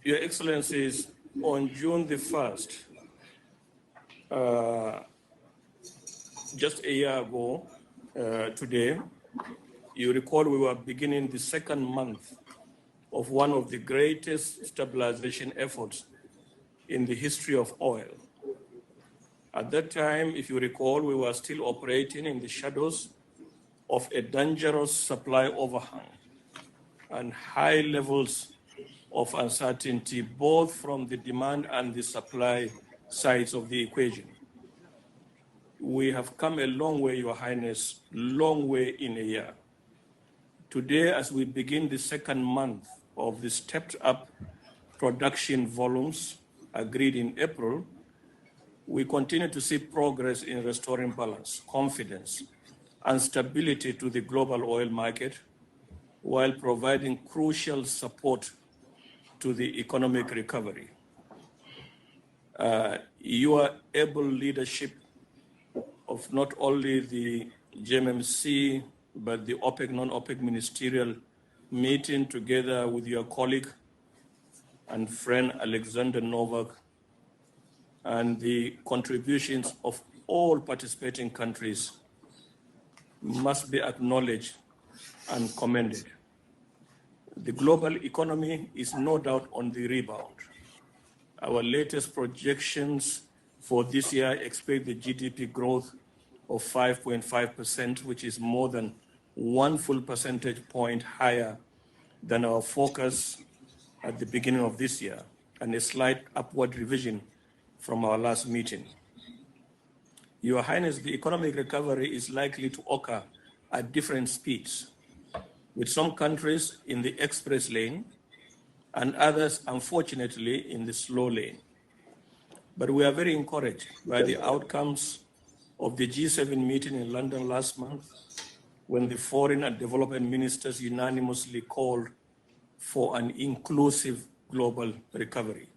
Your Excellencies, on June the 1st, just a year ago today, you recall we were beginning the second month of one of the greatest stabilization efforts in the history of oil. At that time, if you recall, we were still operating in the shadows of a dangerous supply overhang and high levels of uncertainty, both from the demand and the supply sides of the equation. We have come a long way, Your Highness, long way in a year. Today, as we begin the second month of the stepped up production volumes agreed in April, we continue to see progress in restoring balance, confidence, and stability to the global oil market, while providing crucial support to the economic recovery. Your able leadership of not only the GMMC, but the OPEC, non-OPEC ministerial meeting, together with your colleague and friend Alexander Novak, and the contributions of all participating countries must be acknowledged and commended. The global economy is no doubt on the rebound. Our latest projections for this year expect the GDP growth of 5.5%, which is more than 1 full percentage point higher than our focus at the beginning of this year, and a slight upward revision from our last meeting. Your Highness, the economic recovery is likely to occur at different speeds, with some countries in the express lane and others, unfortunately, in the slow lane. But we are very encouraged by the outcomes of the G7 meeting in London last month, when the foreign and development ministers unanimously called for an inclusive global recovery.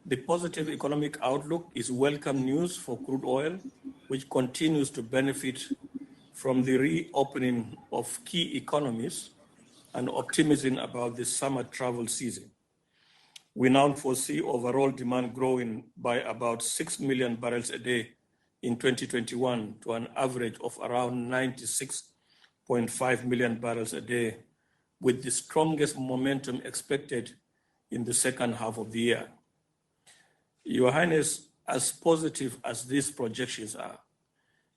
The positive economic outlook is welcome news for crude oil, which continues to benefit from the reopening of key economies and optimism about the summer travel season. We now foresee overall demand growing by about 6 million barrels a day in 2021 to an average of around 96.5 million barrels a day, with the strongest momentum expected in the second half of the year. Your Highness, as positive as these projections are,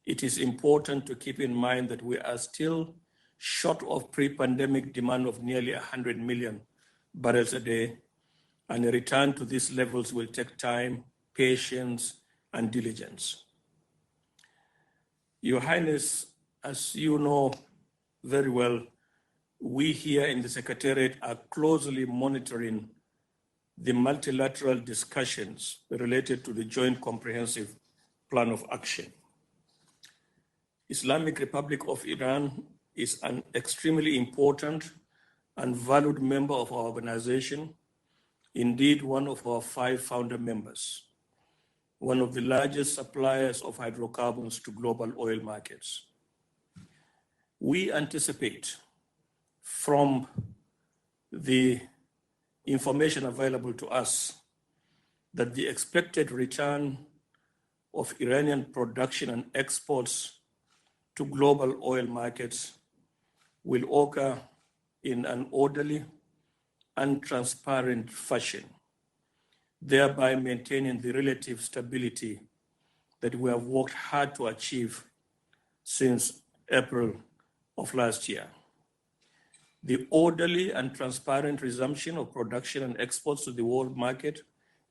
it is important to keep in mind that we are still short of pre-pandemic demand of nearly 100 million barrels a day, and a return to these levels will take time, patience, and diligence. Your Highness, as you know very well, we here in the Secretariat are closely monitoring the multilateral discussions related to the Joint Comprehensive Plan of Action. Islamic Republic of Iran is an extremely important and valued member of our organization, indeed one of our 5 founder members, one of the largest suppliers of hydrocarbons to global oil markets. We anticipate from the information available to us that the expected return of Iranian production and exports to global oil markets will occur in an orderly and transparent fashion, thereby maintaining the relative stability that we have worked hard to achieve since April of last year. The orderly and transparent resumption of production and exports to the world market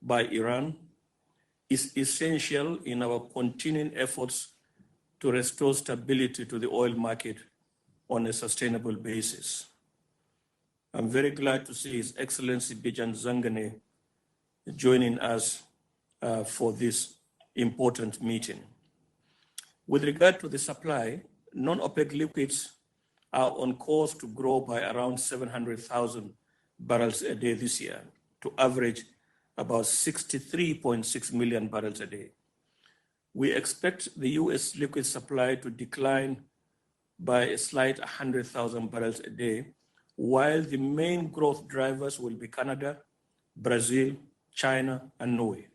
by Iran is essential in our continuing efforts to restore stability to the oil market on a sustainable basis. I'm very glad to see His Excellency Bijan Zangane joining us for this important meeting. With regard to the supply, non-OPEC liquids are on course to grow by around 700,000 barrels a day this year, to average about 63.6 million barrels a day. We expect the US liquid supply to decline by a slight 100,000 barrels a day, while the main growth drivers will be Canada, Brazil, China, and Norway.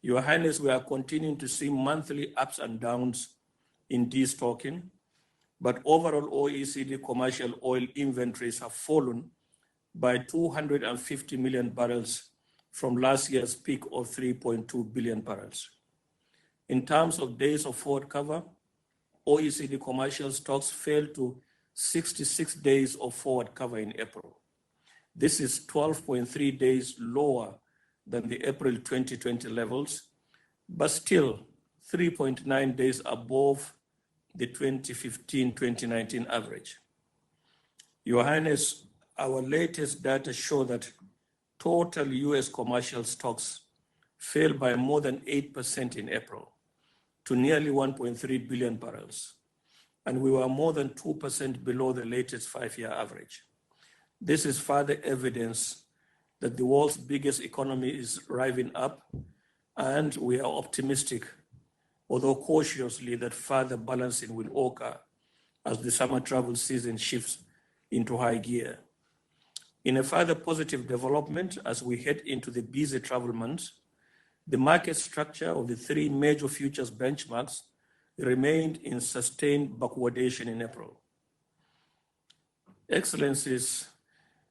Your Highness, we are continuing to see monthly ups and downs in destocking, but overall OECD commercial oil inventories have fallen by 250 million barrels from last year's peak of 3.2 billion barrels. In terms of days of forward cover, OECD commercial stocks fell to 66 days of forward cover in April. This is 12.3 days lower than the April 2020 levels, but still 3.9 days above the 2015-2019 average. Your Highness, our latest data show that total US commercial stocks fell by more than 8% in April to nearly 1.3 billion barrels, and we were more than 2% below the latest 5-year average. This is further evidence that the world's biggest economy is rising up, and we are optimistic, although cautiously, that further balancing will occur as the summer travel season shifts into high gear. In a further positive development, as we head into the busy travel months, the market structure of the 3 major futures benchmarks remained in sustained backwardation in April. Excellencies,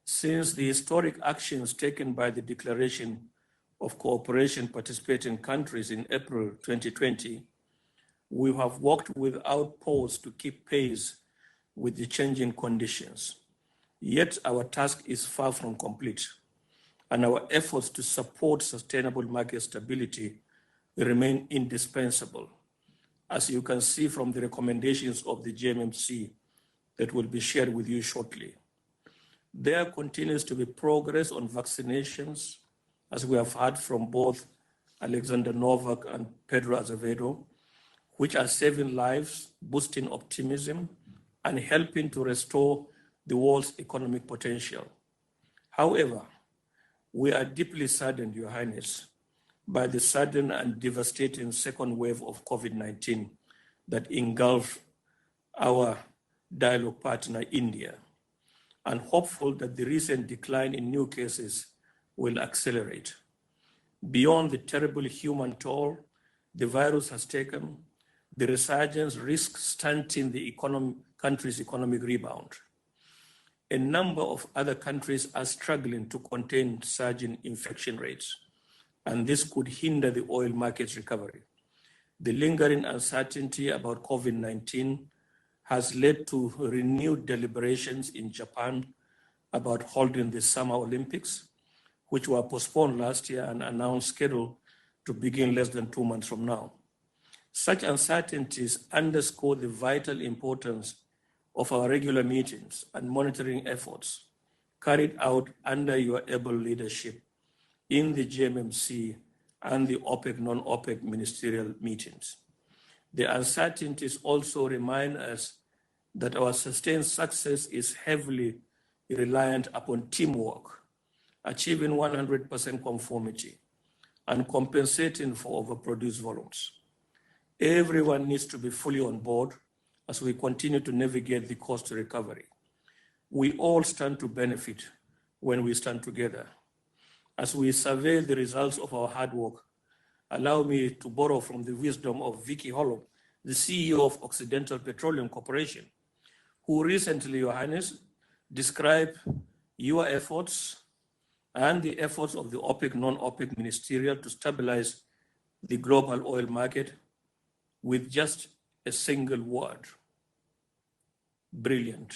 since the historic actions taken by the Declaration of Cooperation participating countries in April 2020, we have worked without pause to keep pace with the changing conditions. Yet our task is far from complete, and our efforts to support sustainable market stability remain indispensable, as you can see from the recommendations of the GMMC that will be shared with you shortly. There continues to be progress on vaccinations, as we have heard from both Alexander Novak and Pedro Azevedo, which are saving lives, boosting optimism, and helping to restore the world's economic potential. However, we are deeply saddened, Your Highness, by the sudden and devastating second wave of COVID-19 that engulfed our dialogue partner, India, and hopeful that the recent decline in new cases will accelerate. Beyond the terrible human toll the virus has taken, the resurgence risks stunting the country's economic rebound. A number of other countries are struggling to contain surging infection rates, and this could hinder the oil market's recovery. The lingering uncertainty about COVID-19 has led to renewed deliberations in Japan about holding the Summer Olympics, which were postponed last year and announced scheduled to begin less than 2 months from now. Such uncertainties underscore the vital importance of our regular meetings and monitoring efforts carried out under your able leadership in the GMMC and the OPEC non-OPEC ministerial meetings. The uncertainties also remind us that our sustained success is heavily reliant upon teamwork, achieving 100% conformity, and compensating for overproduced volumes. Everyone needs to be fully on board as we continue to navigate the cost recovery. We all stand to benefit when we stand together. As we survey the results of our hard work, allow me to borrow from the wisdom of Vicky Hollow, the CEO of Occidental Petroleum Corporation, who recently, Your Highness, described your efforts and the efforts of the OPEC non-OPEC ministerial to stabilize the global oil market with just a single word: brilliant,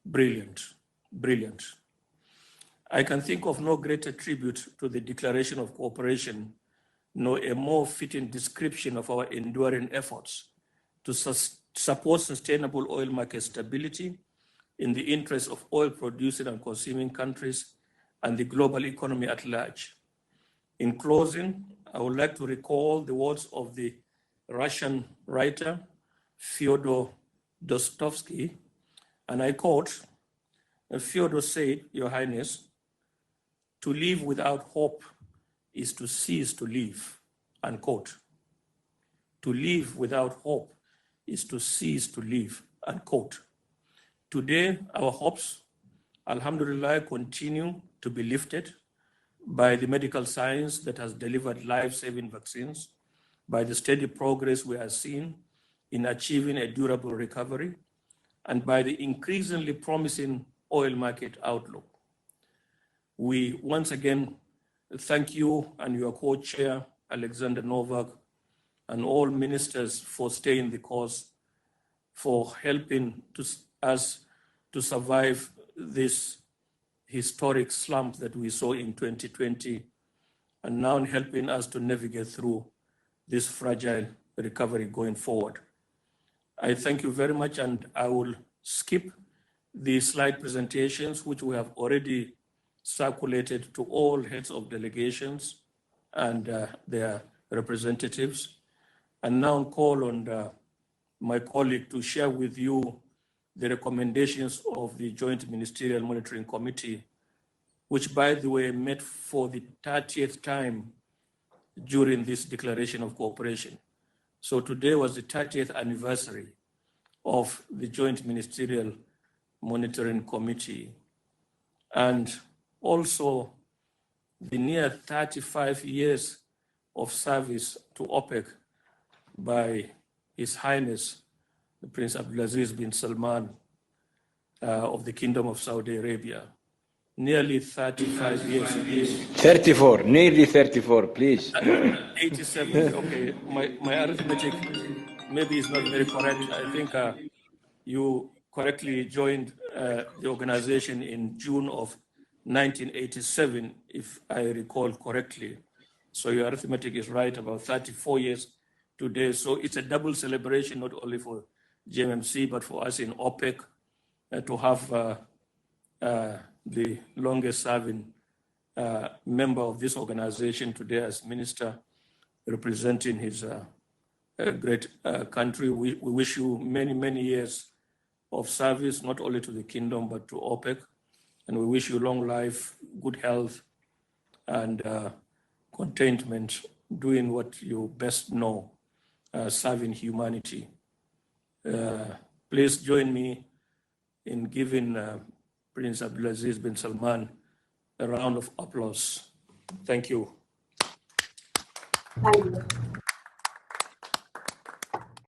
brilliant, brilliant. I can think of no greater tribute to the Declaration of Cooperation, nor a more fitting description of our enduring efforts to support sustainable oil market stability in the interest of oil-producing and consuming countries and the global economy at large. In closing, I would like to recall the words of the Russian writer Fyodor Dostoevsky, and I quote, Fyodor said, Your Highness, to live without hope is to cease to live, unquote. To live without hope is to cease to live, unquote. Today, our hopes, alhamdulillah, continue to be lifted, by the medical science that has delivered life-saving vaccines, by the steady progress we are seeing in achieving a durable recovery, and by the increasingly promising oil market outlook. We once again thank you and your co-chair, Alexander Novak, and all ministers for staying the course, for helping us to survive this historic slump that we saw in 2020, and now helping us to navigate through this fragile recovery going forward. I thank you very much, and I will skip the slide presentations, which we have already circulated to all heads of delegations and their representatives, and now call on my colleague to share with you the recommendations of the Joint Ministerial Monitoring Committee, which, by the way, met for the 30th time during this declaration of cooperation. So today was the 30th anniversary of the Joint Ministerial Monitoring Committee, and also the near 35 years of service to OPEC by His Highness, the Prince Abdulaziz bin Salman of the Kingdom of Saudi Arabia. Nearly 35 years. 34, nearly 34, please. 87, okay. My arithmetic maybe is not very correct. I think you correctly joined the organization in June of 1987, if I recall correctly. So your arithmetic is right, about 34 years today. So it's a double celebration, not only for GMMC, but for us in OPEC to have the longest serving member of this organization today as minister representing his great country. We wish you many, many years of service, not only to the kingdom, but to OPEC. And we wish you long life, good health, and contentment, doing what you best know, serving humanity. Please join me in giving Prince Abdulaziz bin Salman a round of applause. Thank you. Thank you.